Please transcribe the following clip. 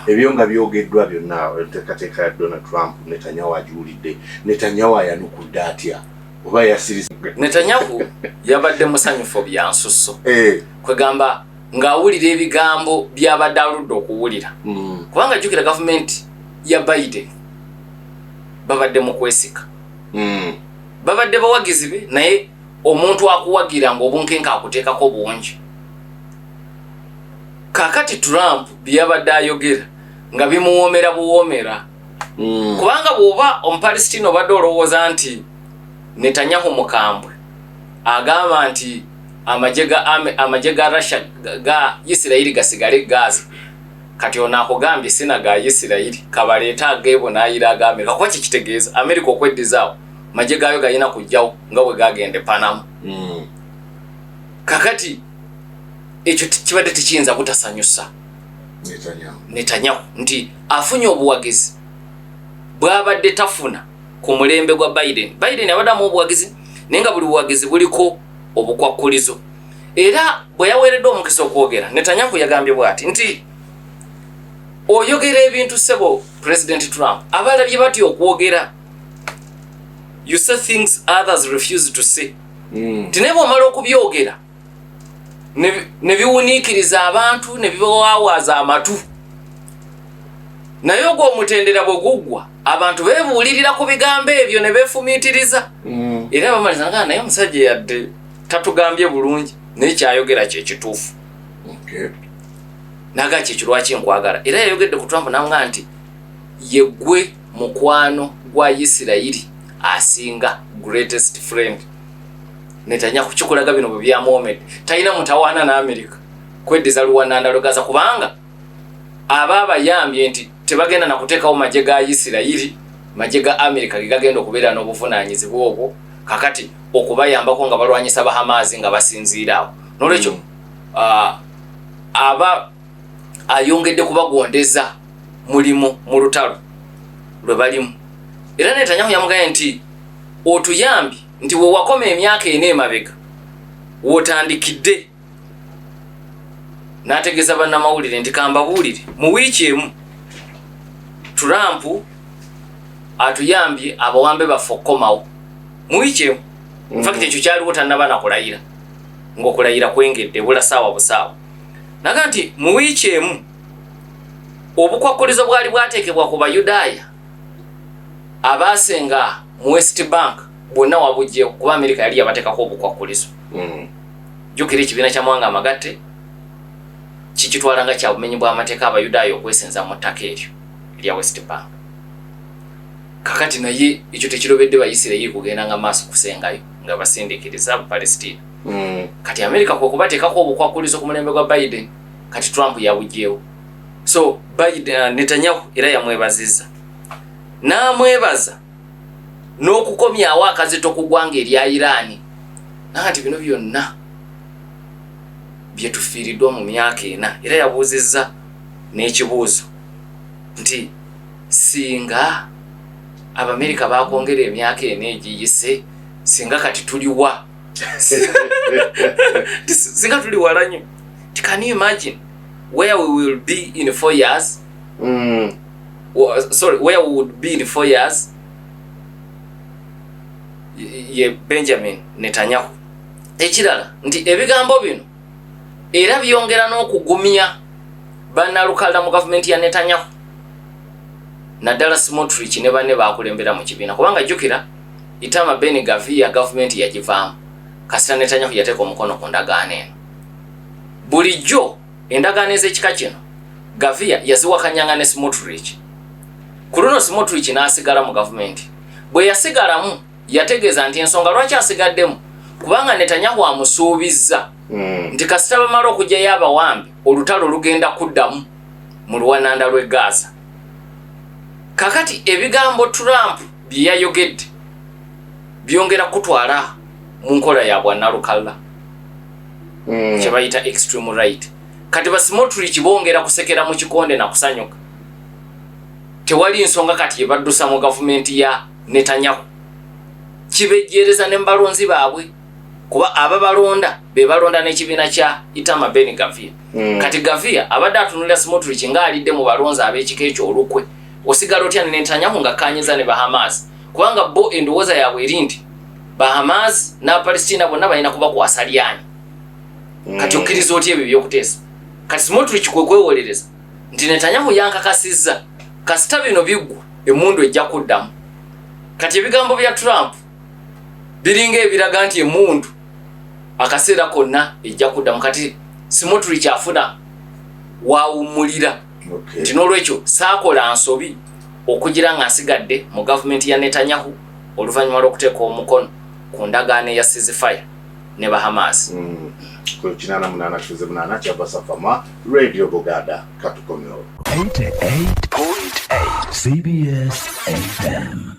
ebyo nga byogeddwa byonna enteekateeka ya Donald Trump Netanyahu ajuulidde Netanyahu ayanukudde atya oba yasiriza Netanyahu yabadde musanyufu bya nsusso kwegamba ng'awulira ebigambo by'abadde aludde okuwulira kubanga jjukira gavumenti ya Biden babadde mu kwesika babadde bawagizi be naye omuntu akuwagira ng'obunkenke akuteekako bungi kakati Trump byabadde ayogera nga bimuwoomera buwoomera kubanga bw'oba omupalestina obadde olowooza nti Netanyahu mukambwe agamba nti amagye ga Russia ga Isirairi gasigale Gaza kati ono akugambye sina ga Isirairi kabaleeta ageebo n'ayira aga Amerika kuba kikitegeeza Amerika okweddizawo magye gaayo gayina kujjawo nga bwe gagende Panama kakati ekyo kibadde tekiyinza butasanyusa Netanyahu nti afunye obuwagizi bw'abadde tafuna ku mulembe gwa Biden abaddamu obuwagizi naye nga buli buwagizi buliko obukwakkulizo era bwe yaweereddwa omukisa okwogera Netanyahu yagambye bw'ati nti oyogera ebintu sebo President Trump abalabye batya okwogera you say things others refuse to say tinaye bw'omala okubyogera ne biwuniikiriza abantu ne bibawaawaza amatu naye ogw'omutendera bwe guggwa abantu beebuulirira ku bigambo ebyo ne beefumiitiriza era bamaliza nga naye omusajja yadde tatugambye bulungi naye kyayogera kye kituufu naga kyekyo lwaki nkwagala era yayogedde ku Trump namuga nti yeggwe mukwano gwa Isirairi asinga greatest friend Netanyahu kikulaga bino bwe byamuwomedde talina mutawaana n'Amerika kweddiza luwananda lwegaza kubanga abayambye nti tebagenda nakuteekawo magye ga Isirairi magye ga Amerika ge gagenda okubeera n'obuvunaanyizibwa obwo kakati okubayambako nga balwanyisa Bahamazi nga basinziira awo n'olwekyo aba ayongedde kubagondeza mulimu mu lutalo lwe balimu era Netanyahu yamugambye nti otuyambi nti we wakoma emyaka ena emabega wotandikidde n'ategeeza bannamawulire nti kambabuulire mu wiiki emu Trump atuyambye abawambe baffe okukomawo mu wiiki emu infact ekyo kyaliwo tannaba nakulayira ng'okulayira kwengedde bula saawa busaawa naga nti mu wiiki emu obukwakkulizo bwali bwateekebwa ku Bayudaaya abaasenga mu West Bank bwonna wabugyewo kuba Amerika yali yabateekako obukwakkulizo jjukira ekibiina kya Mwanga Amagatte kikitwala nga kya bumenyi bw'amateeka Abayudaaya okwesenza mu ttaka eryo erya West Bank kakati naye ekyo tekirobedde Bayisirayiri kugenda nga maaso kusengayo nga basindiikiriza Abapalestina kati Amerika kwe kubateekako obukwakkulizo ku mulembe gwa Biden kati Trump yabugyewo so Netanyahu era yamwebazizza n'amwebaza n'okukomyawo akazito ku ggwanga erya Iran nti bino byonna bye tufiiriddwa mu myaka ena era yabuuzizza n'ekibuuzo nti singa Abamerika bakwongera emyaka ena egiyise singa kati tuliwa singa tuli wala nnyo can you imagine where we will be in 4 years where we would be in 4 years ye Benjamin Netanyahu ekirala nti ebigambo bino era byongera n'okugumya bannalukala mu gavumenti ya Netanyahu naddala Smotrich ne banne bakulembera mu kibiina kubanga jjukira Itamar Ben-Gvir gavumenti yagivaamu kasita Netanyahu yateeka omukono ku ndagaano eno bulijjo endagaano ez'ekika kino Gvir yaziwakanyanga ne Smotrich ku luno Smotrich n'asigala mu gavumenti bwe yasigalamu yategeeza nti ensonga lwaki asigaddemu kubanga Netanyahu amusuubizza nti kasita bamala okugyayo abawambi olutalo lugenda kuddamu mu luwananda lw'e Gaza kakati ebigambo Trump bye yayogedde byongera kutwala mu nkola ya bwannalukala kye bayita extreme right kati ba Smotrich bongera kusekera mu kikonde na kusanyuka tewali nsonga kati yebaddusa mu gavumenti ya Netanyahu kibejjereza ne mbalonzi baabwe kuba ababalonda be balonda n'ekibiina kya Itama Ben Gavia. Kati Gavia abadde atunulira Smotrich ng'alidde mu balonzi ab'ekika ekyo olukwe. Osigala otya ne Netanyahu nga kanyiza ne Bahamas. Kubanga bo endowooza yaabwe eri nti Bahamas n'Abapalestina bonna balina kuba kwasalyanyi. Kati okkiriza otya ebyo by'okuteesa. Kati Smotrich kwe kwewolereza nti Netanyahu yankakasizza kasita bino biggwa emmundu ejja kuddamu. Kati ebigambo bya Trump biringa ebiraga nti emmundu akaseera konna ejja kuddamu. Kati Smotrich afuna waawummulira nti n'olwekyo saakola nsobi okugira nga nsigadde mu gavumenti ya Netanyahu oluvannyuma lw'okuteeka omukono ku ndagaano eya ceasefire ne Bahamas. Ku 88.8 kya Basafama Radio Buganda katukomyo 88.8 CBS FM.